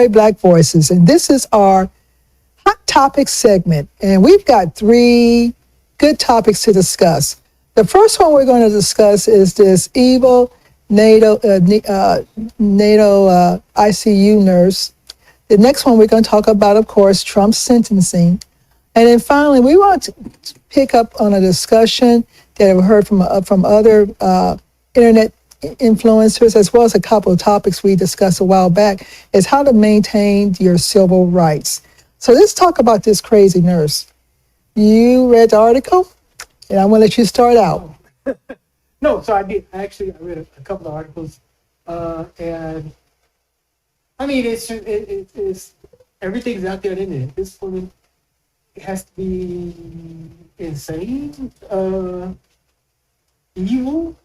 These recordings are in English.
Black Voices, and this is our hot topic segment. And we've got three good topics to discuss. The first one we're going to discuss is this evil NATO ICU nurse. The next one we're going to talk about, of course, Trump's sentencing. And then finally, we want to pick up on a discussion that I've heard from other internet influencers, as well as a couple of topics we discussed a while back, is how to maintain your civil rights. So let's talk about this crazy nurse. You read the article, and I'm going to let you start out. No, so I did. Actually, I read a couple of articles, and I mean, it's everything's out there in it. This woman has to be insane, evil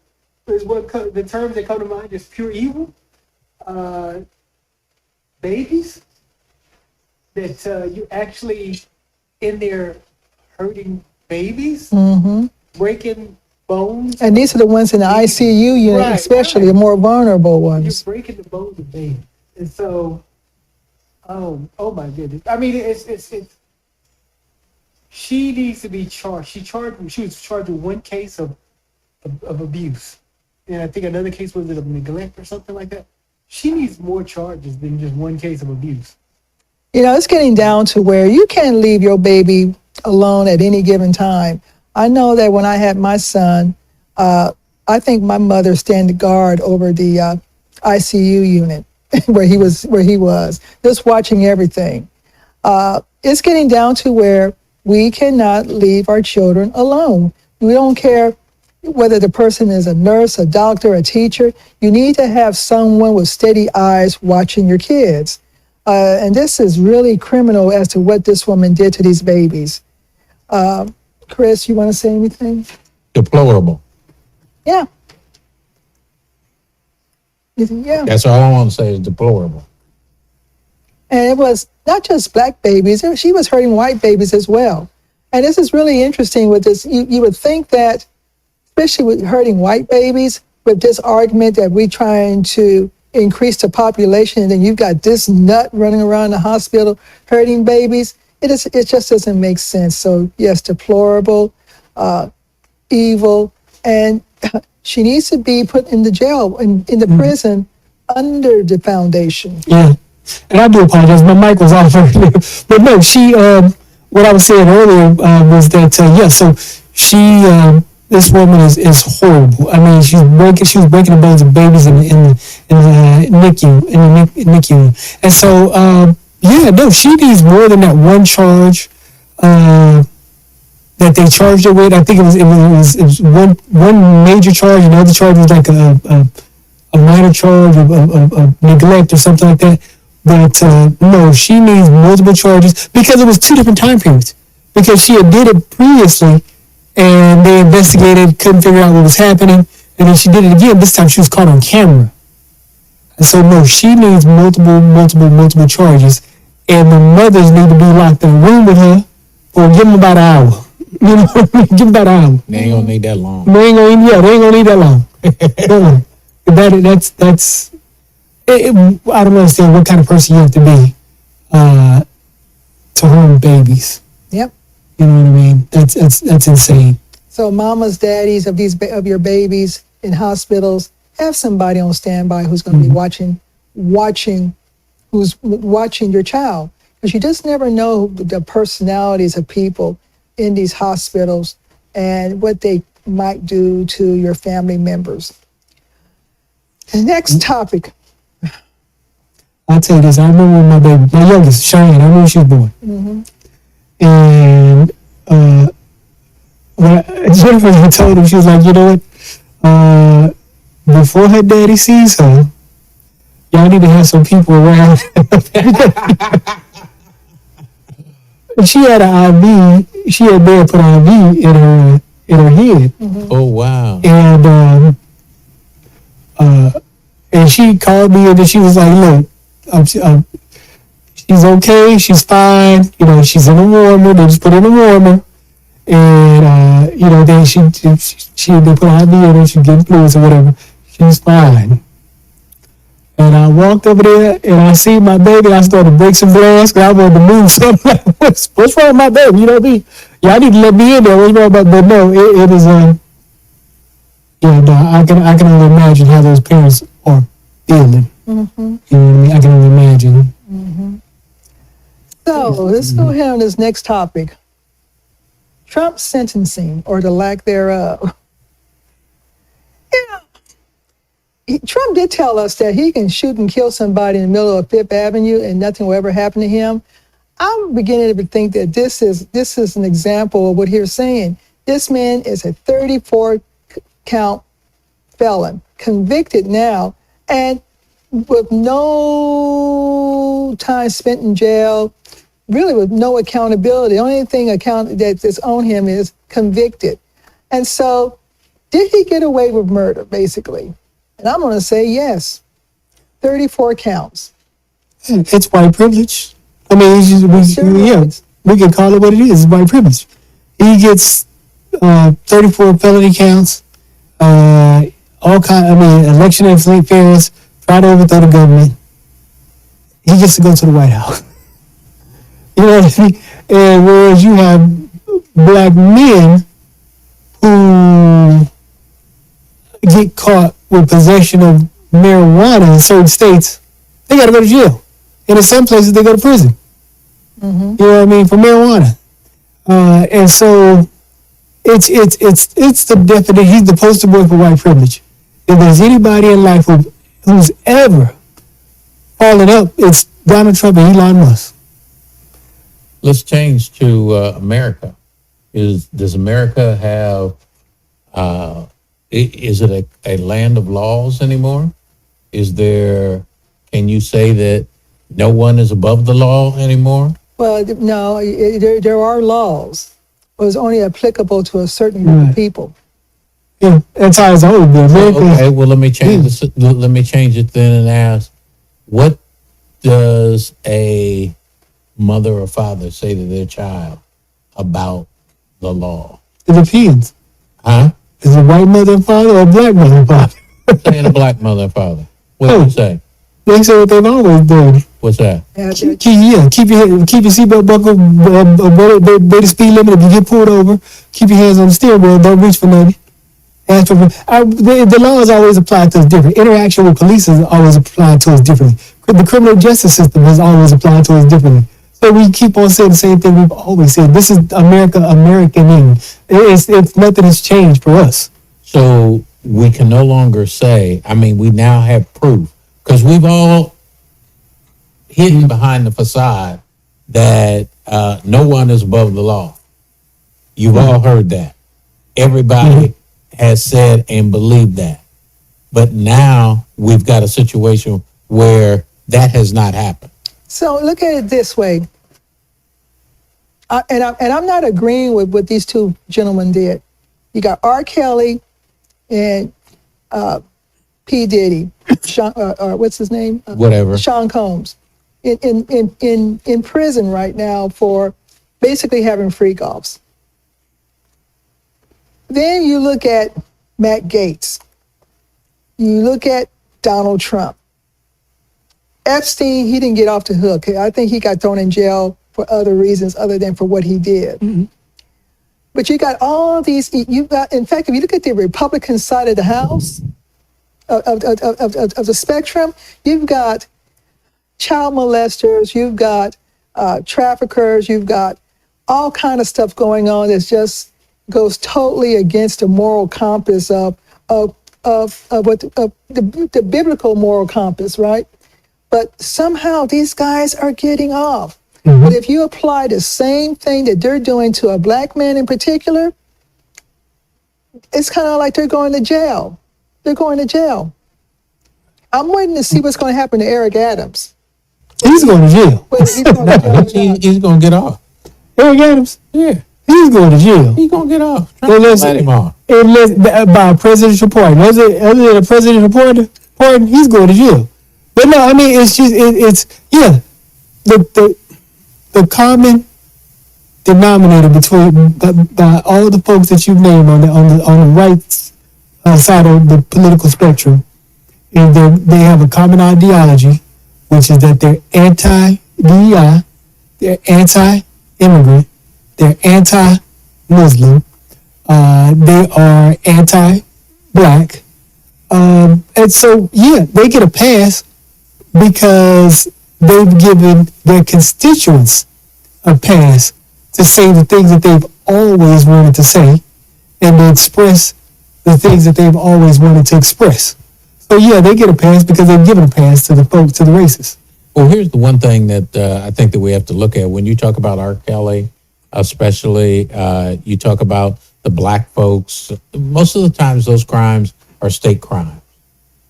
is what the terms that come to mind. Just pure evil. Babies that you actually in there hurting babies, breaking bones. And these are the ones in the ICU unit, right, especially the more vulnerable ones. You're breaking the bones of babies. And so, oh my goodness. I mean, it's she needs to be charged. She was charged with one case of abuse. And I think another case was of neglect or something like that. She needs more charges than just one case of abuse. You know, it's getting down to where you can't leave your baby alone at any given time. I know that when I had my son, I think my mother stand guard over the ICU unit where he was, just watching everything. It's getting down to where we cannot leave our children alone. We don't care whether the person is a nurse, a doctor, a teacher. You need to have someone with steady eyes watching your kids. And this is really criminal as to what this woman did to these babies. Chris, you want to say anything? Deplorable. Yeah. Yeah. That's all I want to say is deplorable. And it was not just black babies, she was hurting white babies as well. And this is really interesting with this. You would think that, especially with hurting white babies, with this argument that we're trying to increase the population, and then you've got this nut running around the hospital hurting babies, it just doesn't make sense. So yes, deplorable, evil, and she needs to be put in the jail, in the prison, under the foundation. Yeah, and I do apologize. My mic was off earlier. But no, she, what I was saying earlier was that, so she, this woman is horrible. I mean, she was breaking the bones of babies in the NICU. And so, she needs more than that one charge that they charged her with. I think it was one major charge, and the other charge was like a minor charge of neglect or something like that. But no, she needs multiple charges because it was two different time periods. Because she had did it previously, and they investigated, couldn't figure out what was happening, and then she did it again. This time she was caught on camera. And so no, she needs multiple charges, and the mothers need to be locked in a room with her for give them about an hour. You know, give them about an hour. They ain't gonna need that long. They ain't gonna need that long. That's I don't understand what kind of person you have to be to harm babies. Yep. You know what I mean? That's insane. So mamas, daddies of your babies in hospitals, have somebody on standby who's going to be watching your child, because you just never know the personalities of people in these hospitals and what they might do to your family members. The next topic. I'll tell you this. I remember when my youngest, Cheyenne, I remember she was born. And Jennifer had told him, she was like, you know what? Before her daddy sees her, y'all need to have some people around. She had an IV. She had there put an IV in her head. Oh wow! And she called me, and then she was like, "Look, she's okay. She's fine. You know, she's in a warmer. They just put her in a warmer, and then she they put an IV in her. She's getting fluids or whatever. She's fine." And I walked over there and I see my baby. I started to break some glass because I wanted to move something. Like, what's wrong with my baby? You know what I mean? Yeah, I need to let me in there. What's wrong about? But no, it is yeah. No, I can only imagine how those parents are feeling. Mm-hmm. You know what I mean? I can only imagine. Mm-hmm. So let's go ahead on this next topic. Trump's sentencing or the lack thereof. Trump did tell us that he can shoot and kill somebody in the middle of Fifth Avenue and nothing will ever happen to him. I'm beginning to think that this is an example of what he's saying. This man is a 34 count felon, convicted now, and with no time spent in jail, really with no accountability. The only thing that's on him is convicted. And so, did he get away with murder, basically? And I'm going to say yes. 34 counts. It's white privilege. I mean, it's just, we can call it what it is. It's white privilege. He gets 34 felony counts, election interference, try to overthrow the government. He gets to go to the White House. You know what I mean? And whereas you have black men who get caught with possession of marijuana in certain states, they got to go to jail. And in some places, they go to prison. Mm-hmm. You know what I mean? For marijuana. And so it's the definition. He's the poster boy for white privilege. If there's anybody in life who's ever fallen up, it's Donald Trump and Elon Musk. Let's change to America. Does America have? Is it a land of laws anymore? Is there? Can you say that no one is above the law anymore? Well, no. There are laws, but it's only applicable to a certain group of people. Yeah, that's how it's always been. Okay. Well, let me change this. Let me change it then and ask, what does a mother or father say to their child about the law? It depends. Huh? Is it a white mother and father or a black mother and father? Saying a black mother and father. What do you say? They say what they've always done. What's that? Keep your seatbelt buckled, obey the speed limit. If you get pulled over, keep your hands on the steering wheel. Don't reach for nothing. The laws always apply to us different. Interaction with police is always applied to us differently. The criminal justice system is always applied to us differently. So we keep on saying the same thing we've always said. This is Americaning. It's nothing has changed for us. So we can no longer say, we now have proof, because we've all hidden behind the facade that no one is above the law. You've all heard that. Everybody has said and believed that. But now we've got a situation where that has not happened. So look at it this way. I'm not agreeing with what these two gentlemen did. You got R. Kelly and P. Diddy, what's his name? Whatever. Sean Combs, in prison right now for basically having freak offs. Then you look at Matt Gaetz. You look at Donald Trump. Epstein, he didn't get off the hook. I think he got thrown in jail for other reasons other than for what he did. Mm-hmm. But you got all these, in fact, if you look at the Republican side of the House, of the spectrum, you've got child molesters, you've got traffickers, you've got all kind of stuff going on that just goes totally against the moral compass of the biblical moral compass, right? But somehow these guys are getting off. Mm-hmm. But if you apply the same thing that they're doing to a black man in particular, it's kind of like they're going to jail. They're going to jail. I'm waiting to see what's going to happen to Eric Adams. He's going to jail. He's going to get off. Eric Adams? Yeah. He's going to jail. He's going to get off. Let him off. By a presidential pardon. Other than a presidential pardon, he's going to jail. But no, it's just, the common denominator between by all the folks that you've named on the right side of the political spectrum is that they have a common ideology, which is that they're anti-DEI, they're anti-immigrant, they're anti-Muslim, they are anti-black, and so yeah, they get a pass because they've given their constituents a pass to say the things that they've always wanted to say and to express the things that they've always wanted to express. So yeah, they get a pass because they've given a pass to the folks, to the racists. Well, here's the one thing that I think that we have to look at when you talk about R. Kelly, especially you talk about the black folks. Most of the times, those crimes are state crimes.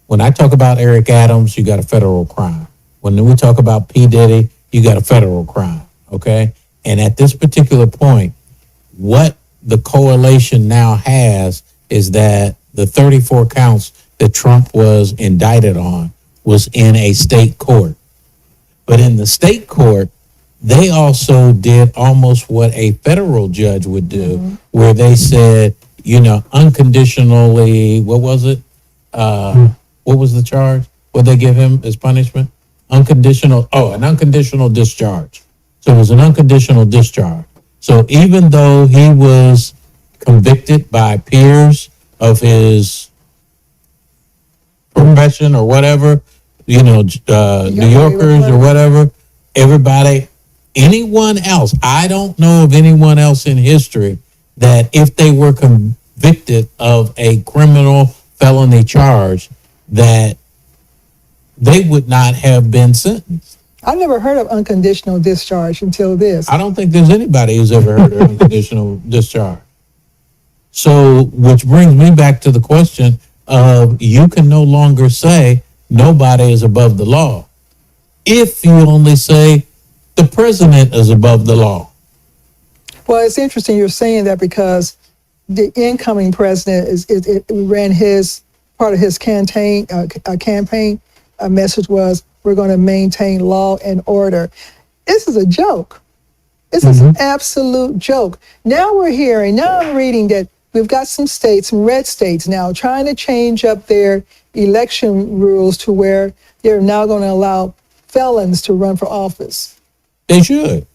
When I talk about Eric Adams, you got a federal crime. When we talk about P. Diddy, you got a federal crime. Okay, and at this particular point, what the coalition now has is that the 34 counts that Trump was indicted on was in a state court. But in the state court, they also did almost what a federal judge would do, where they said, unconditionally, what was it? What was the charge? What they give him as punishment? An unconditional discharge. So it was an unconditional discharge. So even though he was convicted by peers of his profession or whatever, New Yorkers or whatever, anyone else, I don't know of anyone else in history that if they were convicted of a criminal felony charge, that they would not have been sentenced. I never heard of unconditional discharge until this. I don't think there's anybody who's ever heard of unconditional discharge. So, which brings me back to the question of you can no longer say nobody is above the law if you only say the president is above the law. Well, it's interesting you're saying that because the incoming president ran part of his campaign message was we're going to maintain law and order. This is a joke. This is an absolute joke. Now I'm reading that we've got some red states now trying to change up their election rules to where they're now going to allow felons to run for office. They should.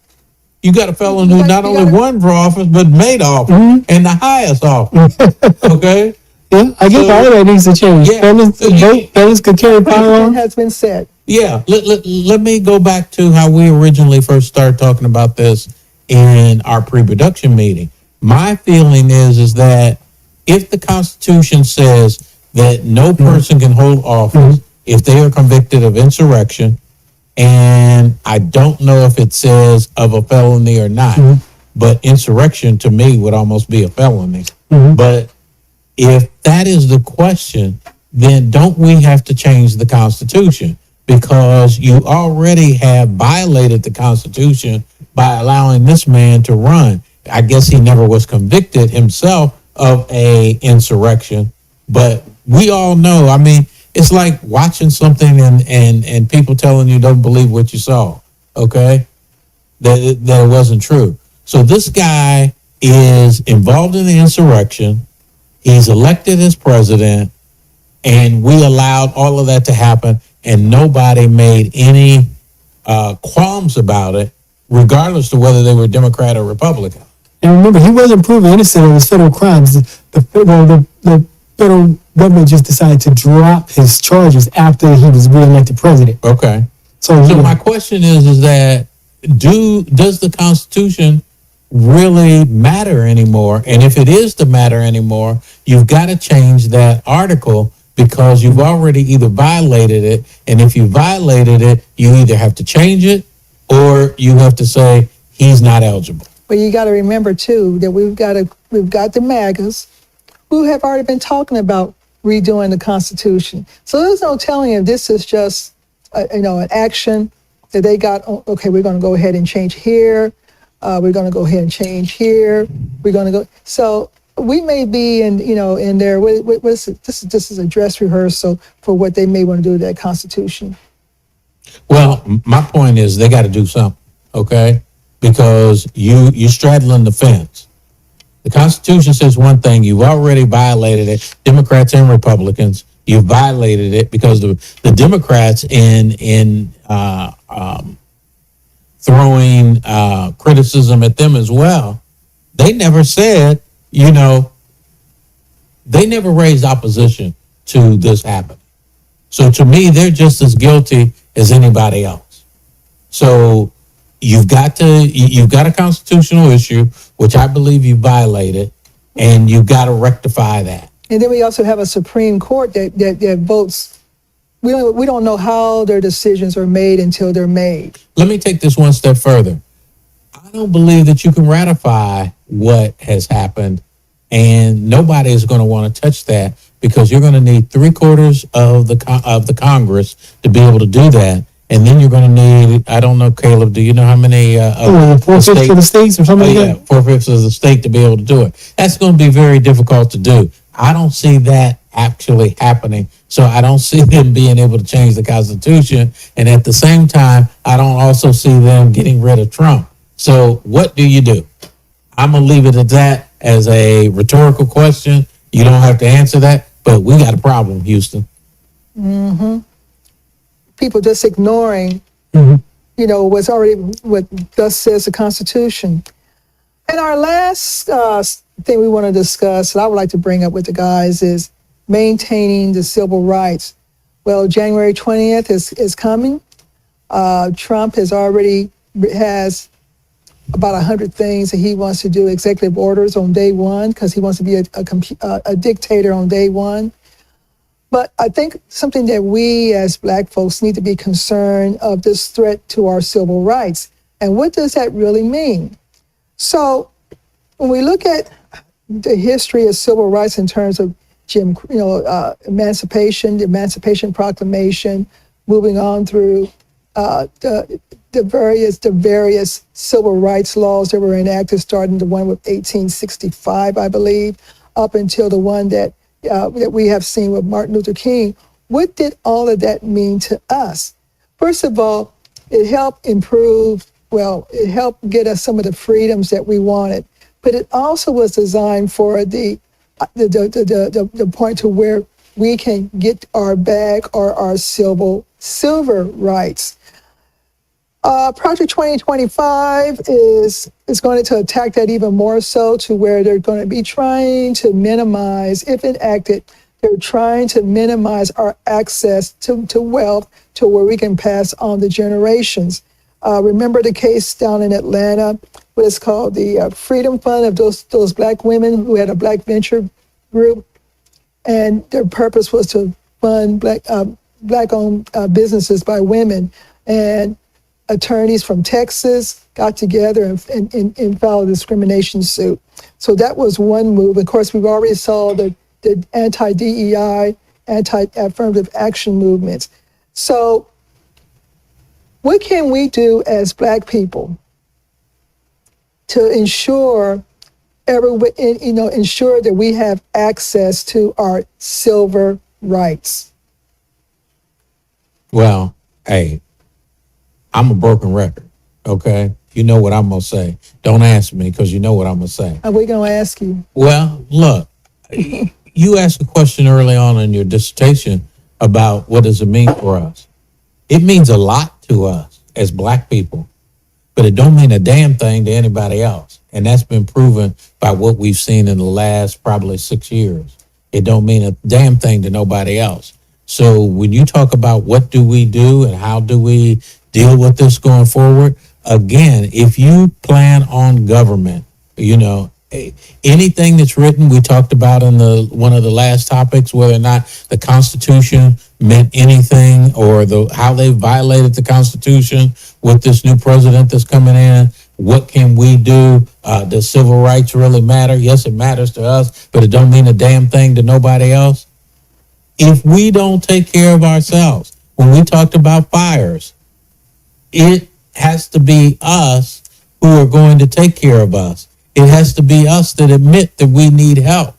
You got a felon who not only won for office, but made office and the highest office. Okay? Yeah, I guess all of that needs to change. Yeah. Felons could carry firearms. Has been said. Yeah, let me go back to how we originally first started talking about this in our pre-production meeting. My feeling is that if the Constitution says that no person can hold office if they are convicted of insurrection, and I don't know if it says of a felony or not, but insurrection to me would almost be a felony. But if that is the question, then don't we have to change the Constitution? Because you already have violated the Constitution by allowing this man to run. I guess he never was convicted himself of a insurrection, but we all know, I mean, it's like watching something and people telling you don't believe what you saw, okay? That it wasn't true. So this guy is involved in the insurrection. He's elected as president, and we allowed all of that to happen, and nobody made any qualms about it, regardless of whether they were Democrat or Republican. And remember, he wasn't proven innocent of his federal crimes. The federal government just decided to drop his charges after he was reelected president. Okay. So my question is that does the Constitution really matter anymore? And if it is to matter anymore, you've got to change that article because you've already either violated it, and if you violated it, you either have to change it or you have to say he's not eligible. But you got to remember too that we've got the MAGAs who have already been talking about redoing the Constitution. So there's no telling if this is just an action that they got. Okay, we're going to go ahead and change here. We're going to go ahead and change here. We're going to go. So we may be in there. This is a dress rehearsal for what they may want to do to that Constitution. Well, my point is they got to do something, okay? Because you're straddling the fence. The Constitution says one thing, you've already violated it, Democrats and Republicans. You violated it because the Democrats in throwing criticism at them as well. They never said, they never raised opposition to this happening. So to me, they're just as guilty as anybody else. So you've got a constitutional issue, which I believe you violated, and you've got to rectify that. And then we also have a Supreme Court that votes. We don't know how their decisions are made until they're made. Let me take this one step further. I don't believe that you can ratify what has happened, and nobody is going to want to touch that because you're going to need 3/4 of the Congress to be able to do that, and then you're going to need, I don't know, Caleb, do you know how many? 4/5 of the states or something like that. 4/5 of the state to be able to do it. That's going to be very difficult to do. I don't see that actually happening. So I don't see them being able to change the Constitution. And at the same time, I don't also see them getting rid of Trump. So what do you do? I'm going to leave it at that as a rhetorical question. You don't have to answer that, but we got a problem, Houston. People just ignoring, what thus says the Constitution. And our last thing we want to discuss, that I would like to bring up with the guys, is maintaining the civil rights. Well, January 20th is coming. Trump has about 100 things that he wants to do, executive orders on day one, because he wants to be a dictator on day one. But I think something that we as Black folks need to be concerned of, this threat to our civil rights. And what does that really mean? So when we look at the history of civil rights in terms of emancipation, the Emancipation Proclamation, moving on through the various civil rights laws that were enacted, starting the one with 1865, I believe, up until the one that we have seen with Martin Luther King. What did all of that mean to us? First of all, it helped get us some of the freedoms that we wanted, but it also was designed for the point to where we can get our back or our silver rights. Project 2025 is going to attack that even more so, to where they're going to be trying to minimize, if enacted, they're trying to minimize our access to wealth to where we can pass on the generations. Remember the case down in Atlanta, what is called the Freedom Fund of those Black women who had a Black venture group, and their purpose was to fund Black-owned businesses by women. And attorneys from Texas got together and filed a discrimination suit. So that was one move. Of course, we've already saw the anti-DEI, anti-affirmative action movements. So what can we do as Black people to ensure that we have access to our civil rights? Well, hey, I'm a broken record, okay? You know what I'm going to say. Don't ask me, because you know what I'm going to say. Are we going to ask you? Well, look, you asked a question early on in your dissertation about what does it mean for us. It means a lot to us as Black people, but it don't mean a damn thing to anybody else. And that's been proven by what we've seen in the last probably 6 years. It don't mean a damn thing to nobody else. So when you talk about what do we do and how do we deal with this going forward, again, if you plan on government, anything that's written, we talked about in one of the last topics, whether or not the Constitution meant anything, or how they violated the Constitution with this new president that's coming in. What can we do? Does civil rights really matter? Yes, it matters to us, but it don't mean a damn thing to nobody else. If we don't take care of ourselves, when we talked about fires, it has to be us who are going to take care of us. It has to be us that admit that we need help.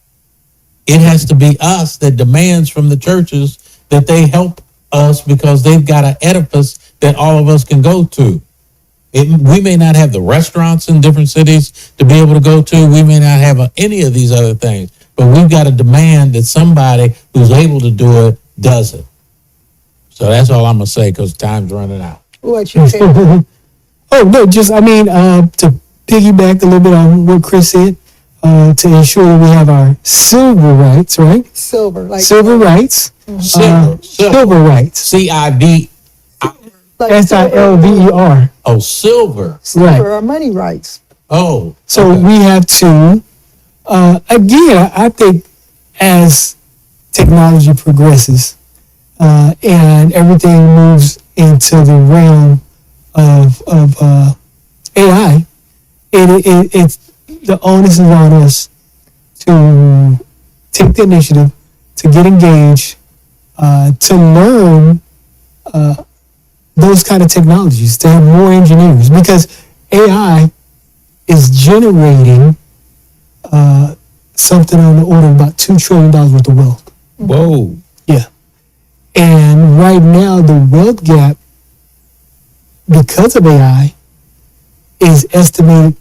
It has to be us that demands from the churches that they help us, because they've got an edifice that all of us can go to. We may not have the restaurants in different cities to be able to go to. We may not have any of these other things, but we've got to demand that somebody who's able to do it does it. So that's all I'm gonna say because time's running out. What you said? Oh no, just I mean to piggyback a little bit on what Chris said, to ensure that we have our silver rights, right? Silver, like Silver rights, silver rights, CIV. like SILVER. Oh, silver. silver or money rights. Oh, So okay. we have to, again, I think as technology progresses and everything moves into the realm of AI, it's the onus is on us to take the initiative, to get engaged, to learn those kind of technologies, to have more engineers, because AI is generating something on the order of about $2 trillion worth of wealth. Whoa. Yeah. And right now, the wealth gap, because of AI, is estimated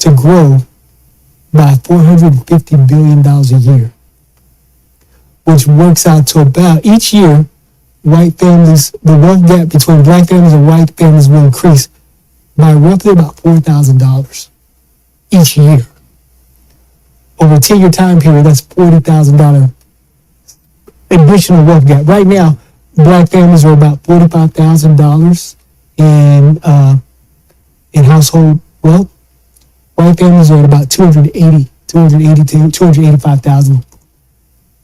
to grow by $450 billion a year, which works out to about, each year, white families, the wealth gap between black families and white families will increase by roughly about $4,000 each year. Over a 10-year time period, that's $40,000 additional wealth gap. Right now, black families are about $45,000 in household wealth. White families are at about 285,000.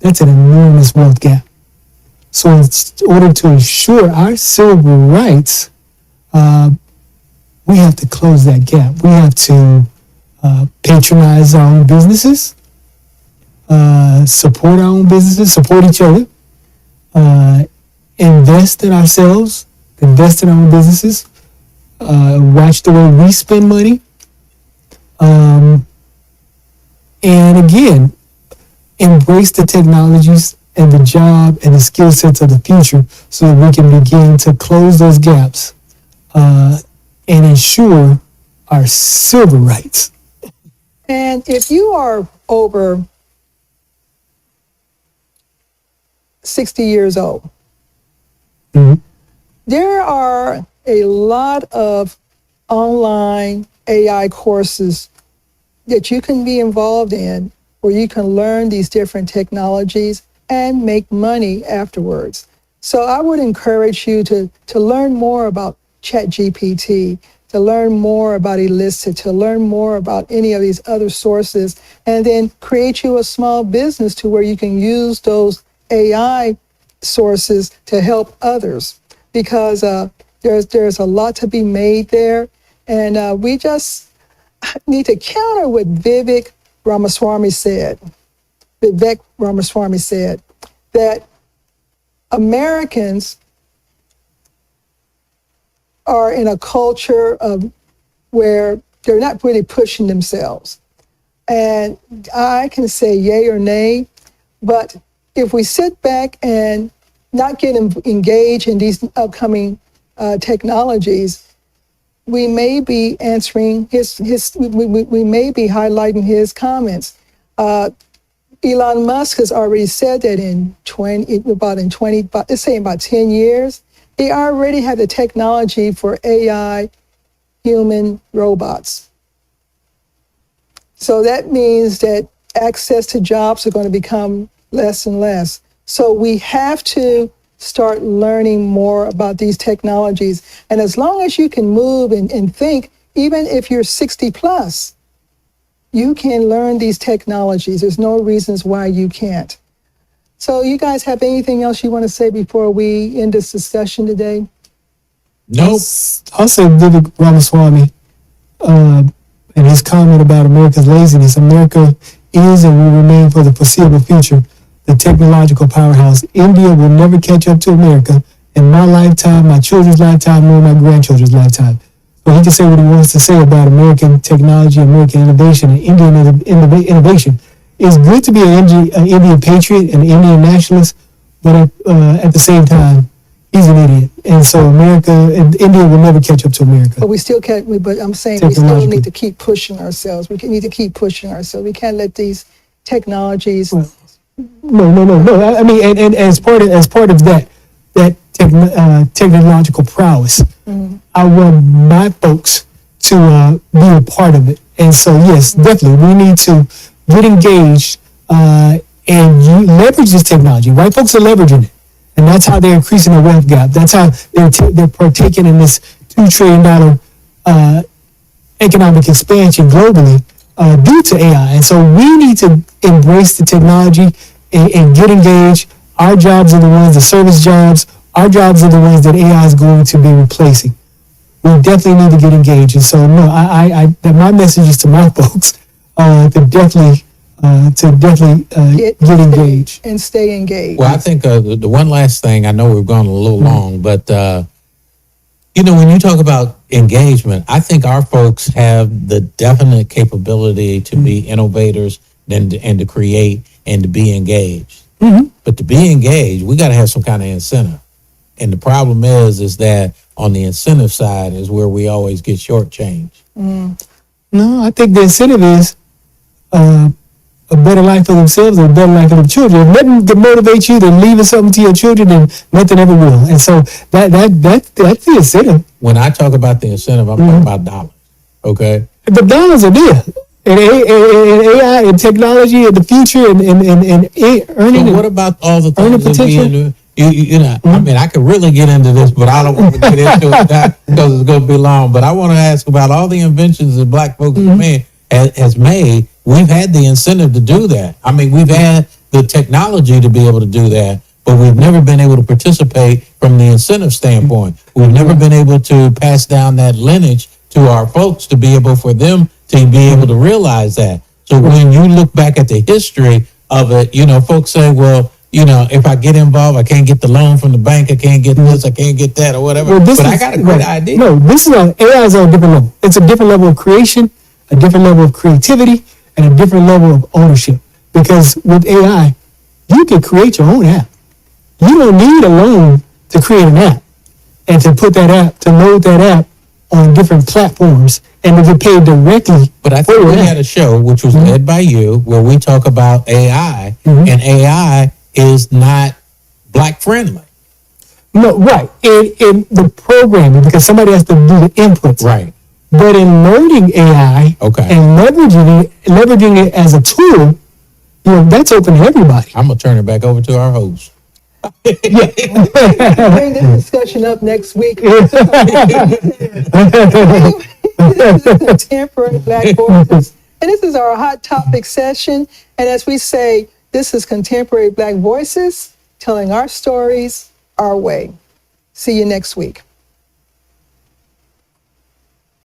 That's an enormous wealth gap. So in order to ensure our civil rights, we have to close that gap. We have to patronize our own businesses, support our own businesses, support each other, invest in ourselves, invest in our own businesses, watch the way we spend money, and again, embrace the technologies and the job and the skill sets of the future so that we can begin to close those gaps and ensure our civil rights. And if you are over 60 years old, there are a lot of online AI courses that you can be involved in where you can learn these different technologies and make money afterwards. So I would encourage you to learn more about ChatGPT, to learn more about Elicit, to learn more about any of these other sources, and then create you a small business to where you can use those AI sources to help others, because there's a lot to be made there. And we just need to counter what Vivek Ramaswamy said, that Americans are in a culture of where they're not really pushing themselves. And I can say yay or nay, but if we sit back and not get engaged in these upcoming technologies, we may be answering we may be highlighting his comments. Elon Musk has already said that in 10 years, they already have the technology for AI human robots. So that means that access to jobs are going to become less and less. So we have to start learning more about these technologies. And as long as you can move and think, even if you're 60 plus, you can learn these technologies. There's no reasons why you can't. So you guys have anything else you want to say before we end this discussion today? Nope. I'll say Vivek Ramaswamy and his comment about America's laziness. America is and will remain for the foreseeable future the technological powerhouse. India will never catch up to America in my lifetime, my children's lifetime, nor my grandchildren's lifetime. So he can say what he wants to say about American technology, American innovation, and Indian innovation. It's good to be an Indian patriot, an Indian nationalist, but at the same time, he's an idiot. And so India will never catch up to America. But we still can't, but I'm saying we still need to keep pushing ourselves. We need to keep pushing ourselves. We can't let these technologies. Well, no. I mean, and as part of that technological prowess, I want my folks to be a part of it. And so, yes, definitely, we need to get engaged and leverage this technology. White folks are leveraging it, and that's how they're increasing the wealth gap. That's how they're partaking in this $2 trillion economic expansion globally due to AI. And so we need to embrace the technology and get engaged. Our jobs are the ones, the service jobs, our jobs are the ones that AI is going to be replacing. We definitely need to get engaged. And so, no, my message is to my folks to definitely get engaged. And stay engaged. Well, I think the one last thing, I know we've gone a little long, but when you talk about engagement, I think our folks have the definite capability to be innovators and to create and to be engaged. But to be engaged, we got to have some kind of incentive. And the problem is that on the incentive side is where we always get shortchanged. No, I think the incentive is a better life for themselves or a better life for their children. If nothing can motivate you to leaving something to your children, then nothing ever will. And so that's the incentive. When I talk about the incentive, I'm talking about dollars. Okay? The dollars are there. And AI and technology and the future and earning. So what about all the things that we potential? I mean, I could really get into this, but I don't want to get into it because it's going to be long. But I want to ask about all the inventions that Black folks has made. We've had the incentive to do that. I mean, we've had the technology to be able to do that, but we've never been able to participate from the incentive standpoint. We've never been able to pass down that lineage to our folks to be able for them to be able to realize that. So when you look back at the history of it, folks say, well, if I get involved, I can't get the loan from the bank, I can't get this, I can't get that, or whatever. Well, but I got a great idea. No, AI is on a different level. It's a different level of creation, a different level of creativity, and a different level of ownership. Because with AI, you can create your own app. You don't need a loan to create an app and to put that app, to load that app on different platforms and to get paid directly. But I think we had a show which was led by you where we talk about AI, and AI is not Black friendly. No, right. In the programming, because somebody has to do the inputs. Right. But in learning AI and leveraging it as a tool, that's open to everybody. I'm going to turn it back over to our host. Bring this discussion up next week. This is Contemporary Black Voices. And this is our hot topic session. And as we say, this is Contemporary Black Voices, telling our stories our way. See you next week.